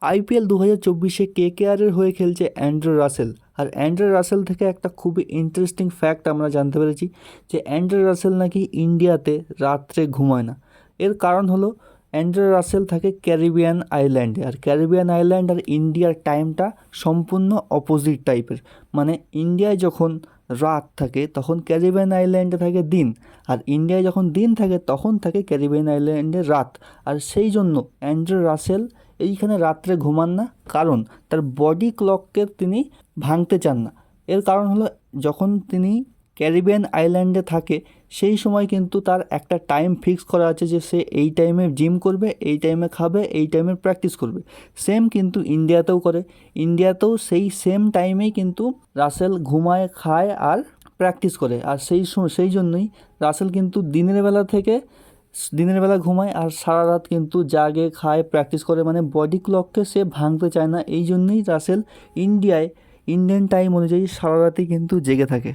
IPL 2024-এ কেকেআরের হয়ে খেলছে Andre Rasel. আর Andre Rasel থেকে একটা খুবই ইন্টারেস্টিং ফ্যাক্ট আমরা জানতে পেরেছি যে অ্যান্ড্রে রাসেল নাকি ইন্ডিয়াতে রাত্রে ঘুমায় না। এর কারণ হলো অ্যান্ড্রে রাসেল থাকে ক্যারিবিয়ান আইল্যান্ডে, আর ক্যারিবিয়ান আইল্যান্ড আর ইন্ডিয়ার টাইমটা সম্পূর্ণ অপোজিট টাইপের। মানে ইন্ডিয়ায় যখন রাত থাকে তখন ক্যারিবিয়ান আইল্যান্ডে থাকে দিন, আর ইন্ডিয়ায় যখন দিন থাকে তখন থাকে ক্যারিবিয়ান আইল্যান্ডে রাত। আর সেই জন্য অ্যান্ড্রে রাসেল এইখানে রাত্রে ঘুমান না, কারণ তার বডি ক্লককে তিনি ভাঙতে চান না। এর কারণ হলো যখন তিনি ক্যারিবিয়ান আইল্যান্ডে থাকে সেই সময় কিন্তু তার একটা টাইম ফিক্স করা আছে যে সে এই টাইমে জিম করবে, এই টাইমে খাবে, এই টাইমে প্র্যাকটিস করবে। সেম কিন্তু ইন্ডিয়াতেও করে, ইন্ডিয়াতেও সেই সেম টাইমেই কিন্তু রাসেল ঘুমায়, খায় আর প্র্যাকটিস করে। আর সেই জন্যই রাসেল কিন্তু দিনের বেলা ঘুমায় আর সারা রাত কিন্তু জাগে, খায়, প্র্যাকটিস করে। মানে বডি ক্লককে সে ভাঙতে চায় না, এই জন্যই রাসেল ইন্ডিয়ান টাইম অনুযায়ী সারা রাতই কিন্তু জেগে থাকে।